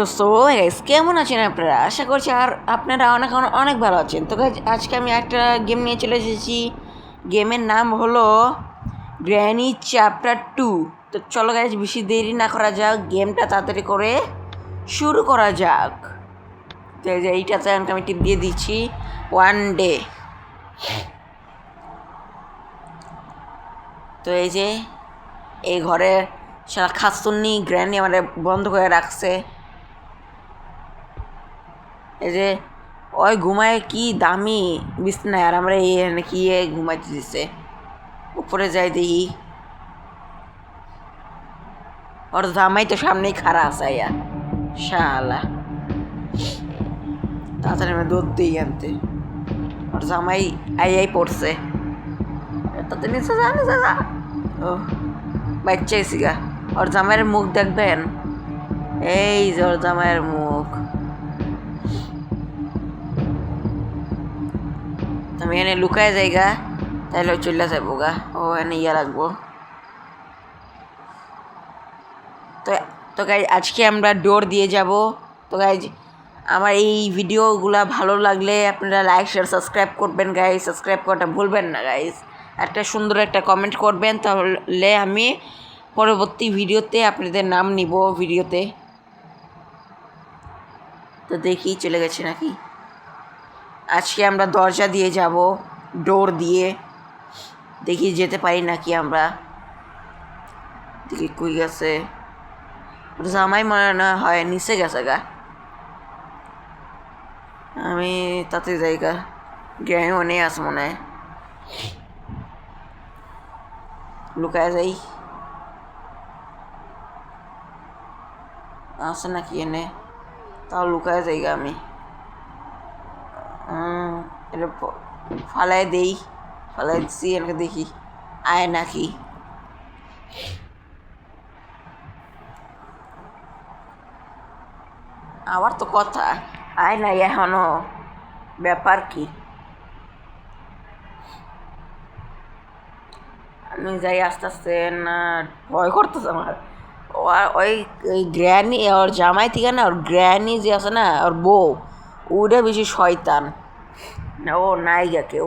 তো গাইস কেমন আছেন আপনারা? আশা করছি আর আপনারা অনেক অনেক ভালো আছেন। তো গাইস আজকে আমি একটা গেম নিয়ে চলে এসেছি। গেমের নাম হলো গ্র্যানি চ্যাপ্টার 2। তো চলো গাইস বেশি দেরি না করা যাক, গেমটা তাড়াতাড়ি করে শুরু করা যাক। তো এই যে এইটাতে আমি টিপ দিয়ে দিচ্ছি 1 ডে। তো এই যে এই ঘরের সারা খাস্তুন্নি গ্র্যানি আমাদের বন্ধ করে রাখছে। এই যে ওই ঘুমায় কি দামি বিছনায়, আর আমরা এই নাকি ঘুমাইতে দিছে। উপরে যাই দেখি, ওর জামাই তো সামনেই খাড়া আছে। আয়া শালা, তাড়াতাড়ি আমরা দৌড় দিই আনতে। ওর জামাই আই পড়ছে, তাতে নিচে যা নিচে যা। ও বাচ্চা এসি গা। ওর জামাইয়ের মুখ দেখবেন, এই যে ওর জামাইয়ের মুখ। আমি এনে লুকায় যাইগা, তাইলে চলে যাবো গা। ও এনে ইয়া রাখবো। তো গাইজ আজকে আমরা ডোর দিয়ে যাব। তো গাইজ আমার এই ভিডিওগুলো ভালো লাগলে আপনারা লাইক শেয়ার সাবস্ক্রাইব করবেন গাইজ। সাবস্ক্রাইব করাটা ভুলবেন না গাইজ। একটা সুন্দর একটা কমেন্ট করবেন, তাহলে আমি পরবর্তী ভিডিওতে আপনাদের নাম নিব ভিডিওতে। তো দেখি চলে গেছে নাকি। আজকে আমরা দরজা দিয়ে যাব, ডোর দিয়ে। দেখি যেতে পারি নাকি আমরা। দেখি কই গেছে। জামাই মনে হয় নিচে গেছে গা। আমি তাতে যাইগা, গ্রামে মনে আছে মনে হয়। লুকায় যাই, আছে নাকি এনে। তাও লুকায় যাইগা আমি। এটা ফালাই দেই, ফালাই দিচ্ছি। এনাকে দেখি আয় নাকি। আবার তো কথা আয় নাই এখনো, ব্যাপার কি? আমি যাই আস্তে আস্তে। না ভয় করতেছে আমার। ওই গ্র্যানি, ওর জামাই থেকে না, ওর গ্র্যানি যে আছে না, ওর বউ, ওটা বেশি শয়তান না। ও নাই গা কেউ,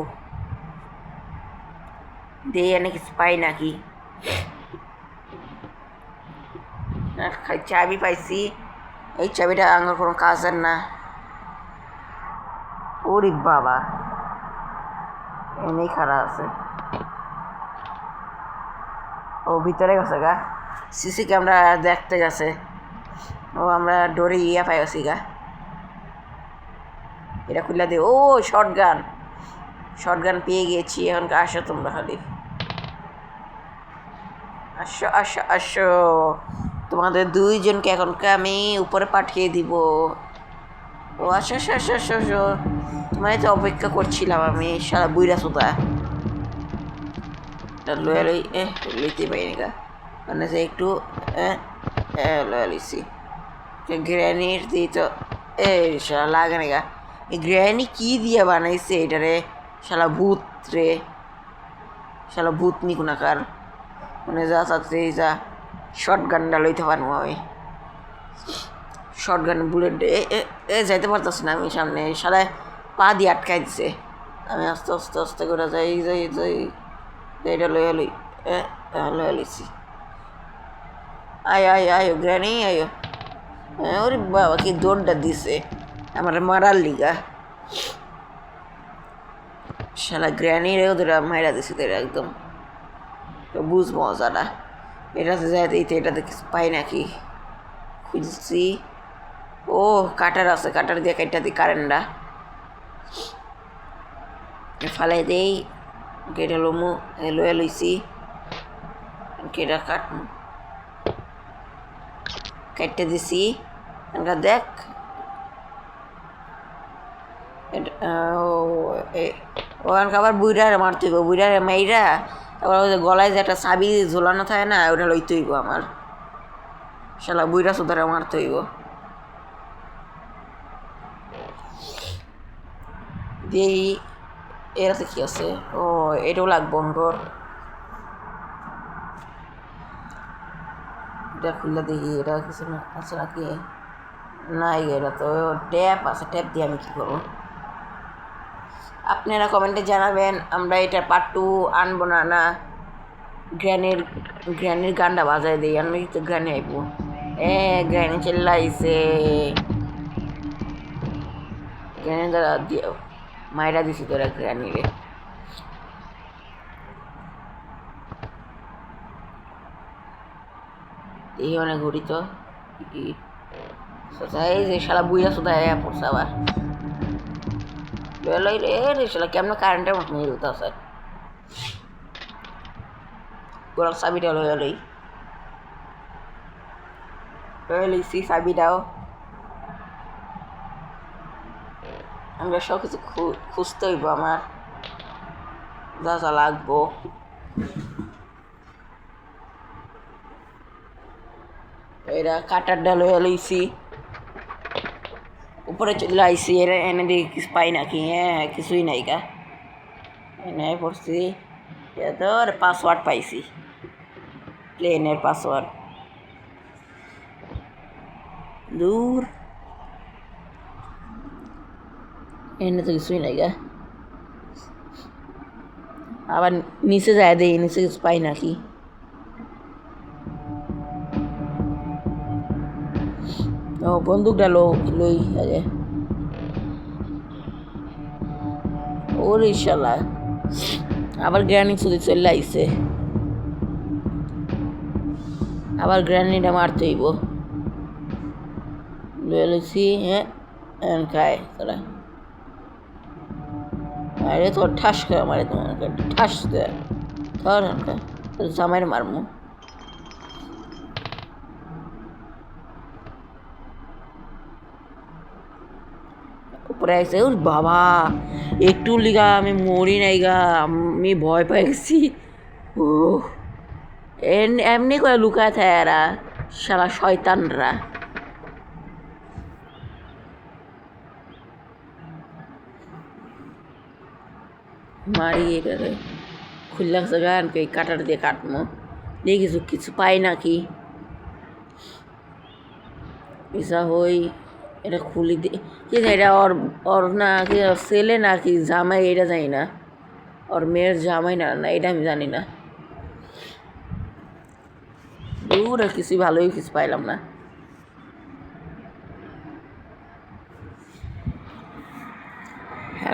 দিয়ে এনে কিছু পাই নাকি। চাবি পাইছি, এই চাবিটা আমার কোনো কাজের না। ওরে বাবা, এনেই খারাপ আছে। ও ভিতরে গেছে গা, সিসি ক্যামেরা দেখতে গেছে। ও আমরা ডোরে ইয়া পাই গেছি গা। এটা খুলে দে। ও শর্ট গান পেয়ে গিয়েছি। এখন আসো তোমরা, খালি আসো আসো আসো। তোমাদের দুইজনকে এখনকে আমি উপরে পাঠিয়ে দিব। ও আসো আসো আসো আসো আসো। তোমায় তো অপেক্ষা করছিলাম আমি, সারা বুইরা সুতা লয়া লই। লইতে পারিনি গা, মানে যে একটু লয়া লইছি। গ্র্যানির দিই তো শালা লাগে না গা। এই গ্র্যানি কি দিয়ে বানাইছে এটারে? শালা ভূত রে, শালা ভূত নি কোনাকার। মানে যা চাচ্ছে যা, শর্ট গানটা লইতে পারবো আমি। শর্ট গান বুলেট যাইতে পারতেছি না আমি সামনে। শালা পা দিয়ে আটকাই দিছে। আমি আস্তে আস্তে আস্তে করে যাই যাই যাই। এটা লইয়া লই, লইয়া লইছি। আয় আয় আয় গ্র্যানি আয়ো। ওরে বাবা কি দৌড়টা দিছে আমার মারার লিগা। শালা গ্র্যানির ওদের মাইরা দিছে তোরা একদম। তো বুঝ মজাটা। এটাতে যাইতে এটাতে কিছু পাই নাকি। খুঁজছি। ও কাটার আছে, কাটার দিয়ে কাইটা দিই কারেন্টটা। ফালাই দেই। কেটে লমু লয়ে লইছি। কেটা কাটতে দিছি। দেখ ওখানকে আবার বুইড়ারে মারতে হইব। বুইড়ারে মাইরা তারপর ওই যে গলায় যে একটা চাবি ঝোলানো থাকে না, ওটা লইতে হইব আমার। শালা বুইড়া সুধারে মারতে হইব। দিয়েই এরাতে কি আছে? ও এটাও লাগবো অঙ্কর। এটা খুললে দেখি এটা কিছু আছে নাকি। নাই এটা তো ট্যাপ আছে, ট্যাপ দিয়ে আমি কী করবো? আপনারা কমেন্টে জানাবেন আমরা এটা পার্ট 2 আনবো না না গ্র্যানির গ্র্যানির গানটা বাজায় দিই, আমি তো গ্র্যানি আইবো। গ্র্যানি চিল্লাইছে, গ্র্যানি দ্বারা দিয়ে মায়েরা দিছি তোরা গ্র্যানি রে। এই অনেক ঘুরি তো এই যে শালা বুইরা সুদা পড়ছে আবার লই রে রে শালা কেমন কারেন্টের মতো নিয়ে দিতে আছে। গোলাপ চাবিটা লই লইছি চাবিটাও। আমরা সব কিছু খুঁজতে হইব, আমার যা যা লাগবো। এরা কাটারটা লইয়া লইছি, উপরে চলে আইসি, এরা এনে দিয়ে কিছু পাই নাকি? কিছুই নাই গা, এনে পড়ছি। তোর পাসওয়ার্ড পাইছি, প্লেনের পাসওয়ার্ড। দূর এনে তো কিছুই নাই গা, আবার নিচে যায় দেই, নিচে কিছু পাই নাকি? ও বন্দুকটা লই আগে। ওরে শালা আবার গ্র্যানি শুধু চলে আইছে, আবার গ্র্যানিটা মারতে হইব। লয়ে লইছি। খায় তোরা, আরে তোর ঠাস করে মারে, তোমার ঠাস দেয় ধর জামাইরে মারমু। উপরে আইসে, ওর বাবা একটু লিগা আমি মরি নাই গা, আমি ভয় পেয়ে গেছি। ও এমনি করে লুকায় থাকে এরা, শালা শয়তানরা। মারি এবারে খুললা গান এই কাটার দিয়ে কাটমো, দেখি কিছু পাই নাকি। পিসা হই এটা খুলি দি কি, এটা ওর না কি ছেলে নাকি জামাই এটা জানি না, ওর মেয়ের জামাই না না এটা আমি জানি না। দূর কিছু ভালোই কিছু পাইলাম না।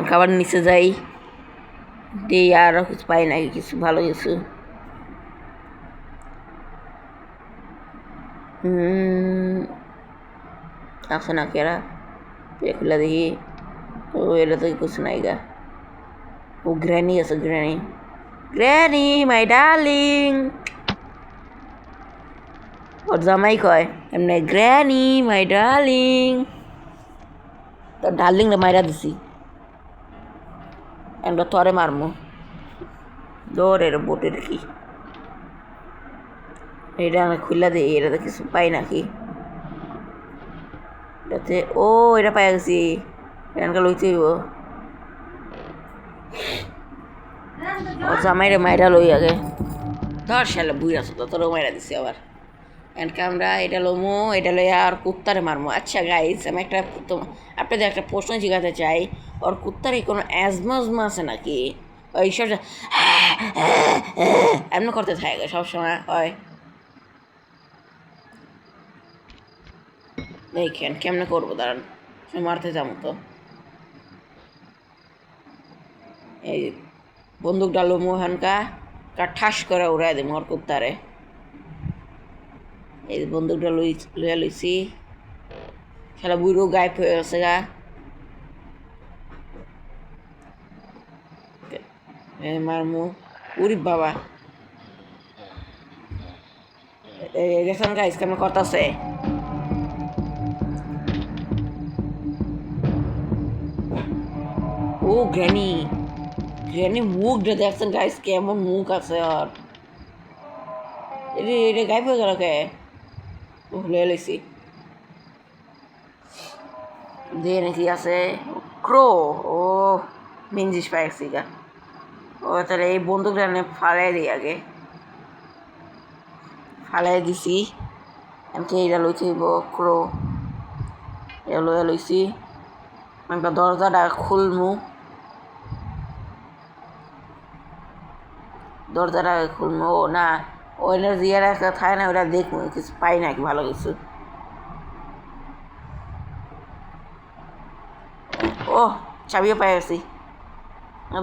খাবার নিচে যাই দিয়ে আরও কিছু পাই নাকি, কিছু ভালো কিছু। আছে নাকি এরা খুলে দেখি। ও এটা তো কিছু নাই গা। ও গ্র্যানি আছে, গ্র্যানি গ্র্যানি মাই ডার্লিং, ওর জামাই কয় এমনি গ্র্যানি মাই ডার্লিং। তোর ডার্লিং রে মাইরা দিছি, আমরা তরে মারমু। দৌড়ের বোটের কি এটা আমি খুললা দিই, এটাতে কিছু পাই নাকি? এটাতে ও এটা পাই গেছি, এখানকার লইতে হইব। ও জামাইরে মাইরা লই আগে, ধর শালে বুই আছো তো, তোরও মাইরা দিছি আবার। এনকে আমরা এটা লমো, এটা লইয়া আর কুত্তারে মারমো। আচ্ছা গাইস, আমি আপনাদের একটা প্রশ্ন জিজ্ঞাসা চাই, ওর কুত্তারে কোনো অ্যাজমা আছে নাকি? ওই সব এমন করতে থাকে সবসময় হয়। দেখেন কেমনে করবো, দাঁড়ান মারতে যাবো তো। এই বন্দুক ডালো মোহানকা ঠাস করে উড়াই দেবো ওর কুত্তারে। এই বন্দুকটা লইয়া লইছি, খেলা বুড়ো গায়েব হয়ে গেছে গা। মারমু উরি বাবা, গেছিলাম গাইস কেমন করতেছে। ও গ্র্যানি মুখটা দেখছেন গাইস, কেমন মুখ আছে আর। এটা গায়েব হয়ে গেল কে? ভুলে লইছি দিয়ে নাকি আছে ক্রো। ও মিঞ্জিস পাইছি গা। ও তাহলে এই বন্দুকটা ফালাই দিই আগে, ফালাই দিছি। আমি এইটা লইতে হইব ক্রো। এলো এলইসি একটা দরজাটা খুলমু ও না ওই জিয়ার একটা থাকে না ওটা দেখবো কিছু পাই নাকি ভালো কিছু ও চাবিও পাই গেছি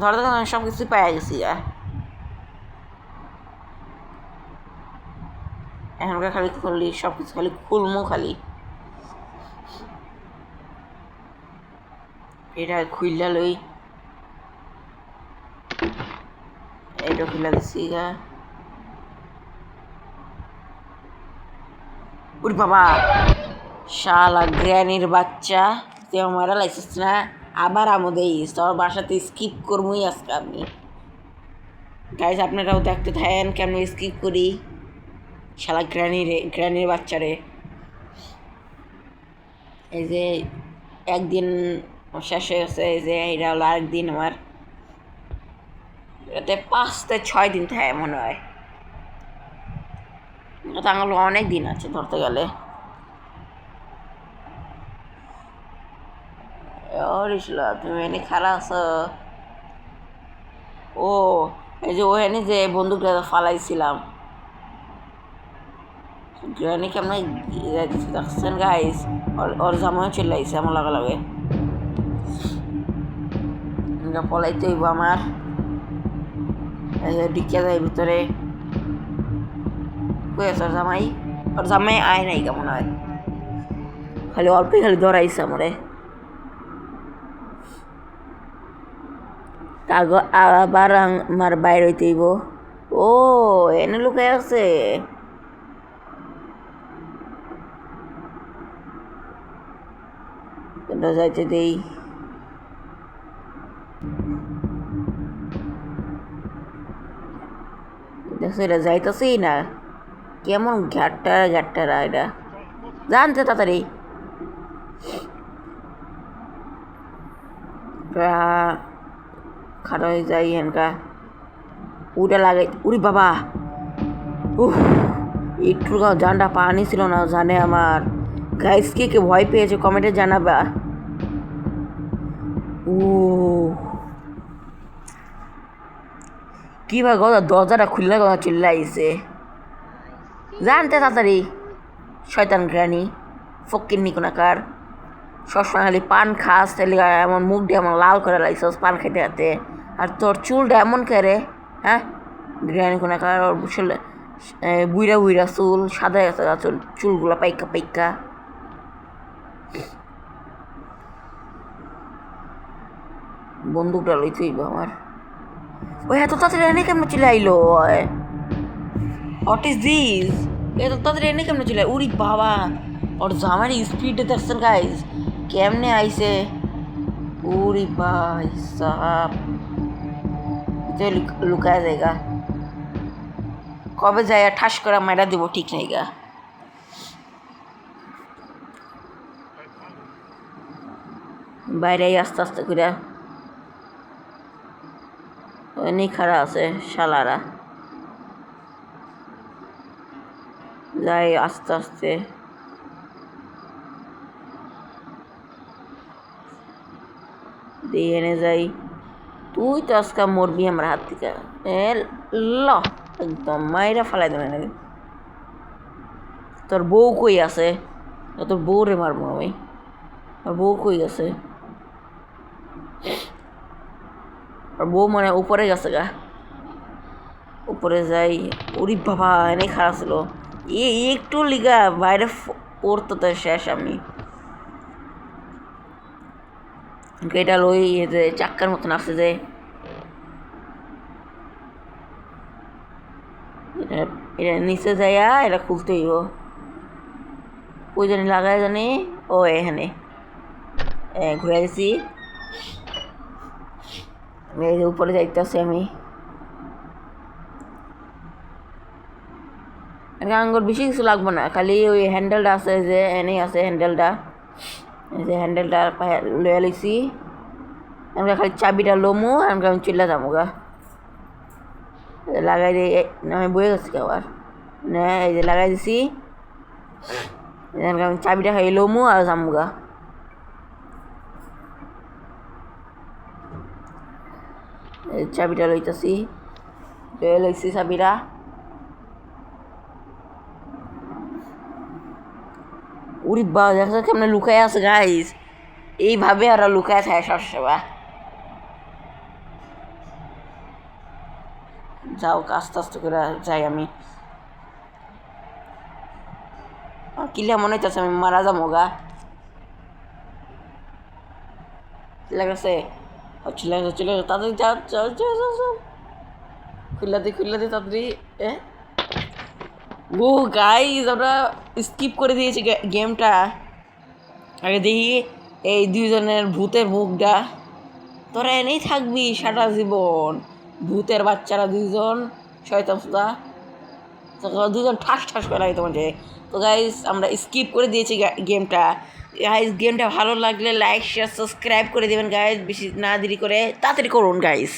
দরজা সব কিছু পাই গেছি এখনকার খালি খুললি সব কিছু খালি খুলমু খালি এটা খুললা লই এটা খুলে দিচ্ছি ওরে বাবা শালা গ্র্যানির বাচ্চা তুই মারা লাইছিস না আবার আমাদের তোর বাসাতে স্কিপ করবই আজকে আমি গাইজ আপনারাও দেখতে থাকেন কেমন স্কিপ করি শালা গ্র্যানির বাচ্চারে এই যে একদিন শেষ হয়ে গেছে এই যে এটা হলো আরেকদিন আমার এটাতে 5 থেকে 6 দিন থাকে মনে হয় এটা আমার অনেক দিন আছে ধরতে গেলে তুমি এনে খারাপ আছো ও এই যে ওখানে যে বন্দুকটা ফালাইছিলাম গ্রানি কেমন দেখছেন গাইস ওর জামাও চলে আইছে আমার লাগে পলাইতে হইব আমার ঢিকে যায় ভিতরে কই আছে ওর জামাই আয় নাই কেমন হয় খালি অল্পই খালি ধরাইছে আমারে আবার আমার বাইর হইতে হইব ও এনে লুকাই আছে যাইতে দেই দেখছো এটা যাইতেছেই না কেমন ঘাটটা এটা জানতে তাড়াতাড়ি খাড়া হয়ে যাই এনকা উটা লাগাই উরি বাবা একটু জানটা পানি ছিল না জানে আমার গাইস কে ভয় পেয়েছে কমেন্টে জানাবা ও কি ভাই কথা দরজাটা খুললে কথা চিল্লাইছে জানতে তাড়াতাড়ি শয়তান গ্রানি ফকিন্নি কোনাকার সবসময় খালি পান খাস তাহলে এমন মুখ দিয়ে এমন লাল করে লাগছিস পান খেতে হাতে আর তোর চুলটা এমন করে হ্যাঁ গ্রানি কোনাকার বুইরা বুইরা চুল সাদা সাদা চুলগুলো পাইকা বন্দুকটা লইতেই আমার ওই এত তাড়াতাড়ি এনে কেমন চলে আইলো হোয়াট ইজ দিস এত তাড়াতাড়ি এনে কেমন চলে উরি বাবা ওর জামার স্পিডে দেখছেন গাইজ কেমনে আইছে উরি ভাই সাহাব লুকায় যায়গা কবে যায় ঠাস করে মাইরা দিব ঠিক নেই গা বাইরে আস্তে আস্তে করে অনেক খারাপ আছে শালারা যাই আস্তে আস্তে দিয়ে এনে যাই তুই তো আজকে মরবি আমার হাত থেকে ল একদম মাইরা ফেলাই দেবে তোর বউ কই আছে তোর বউ রে মারবো আমি তোর বউ কই আছে আর বউ মানে উপরে গেছে গা উপরে যাই ওরি বাবা এনে খারাপ ছিল একটু লিগা বাইরে পড়তো তো শেষ আমি এটা লই যে চাক্কার মতন আসছে যে এটা নিচে যাইয়া এটা খুলতে হইব ওই জানি লাগাই জানি ও এখানে ঘুরে গেছি উপরে যাইতেছি আমি আঙ্গুর বেশি কিছু লাগবো না খালি ওই হ্যান্ডেলটা আছে যে এনেই আছে হ্যান্ডেলটা এই যে হ্যান্ডেলটা লয়ে লইছি আমরা খালি চাবিটা লমু আমরা আমি চলে যাবো গা লাগাই দিয়ে আমি বয়ে গেছি আবার না এই যে লাগাই দিছি আমি চাবিটা খাই লমু আর যাবো গা এই চাবিটা লইতেছি, লইছি চাবিটা। উরি বা দেখছো কেমনে লুকায় আছে গাইস, এইভাবে ওরা লুকায় থাকে সবসময়। যাও আস্তে আস্তে করে যাই আমি। কিলা মনে হইতেছে আমি মারা যাবো গা। লাগছে চলে গেছে চলে গেছে, তাড়াতাড়ি যাও যাও যাও যাও যাও, খুললা দি তাড়াতাড়ি। ও গাইস আমরা স্কিপ করে দিয়েছি গেমটা। আগে দেখি এই দুইজনের ভূতের মুখটা। তোরা এনেই থাকবি সারা জীবন, ভূতের বাচ্চারা দুইজন, শয়তান সুদা, দুজন ঠাস ঠাস করে লাগে তোমার। তো গাইস আমরা স্কিপ করে দিয়েছি গেমটা। গাইস গেমটা ভালো লাগলে লাইক শেয়ার সাবস্ক্রাইব করে দেবেন গাইস, বেশি না দেরি করে তাড়াতাড়ি করুন গাইস।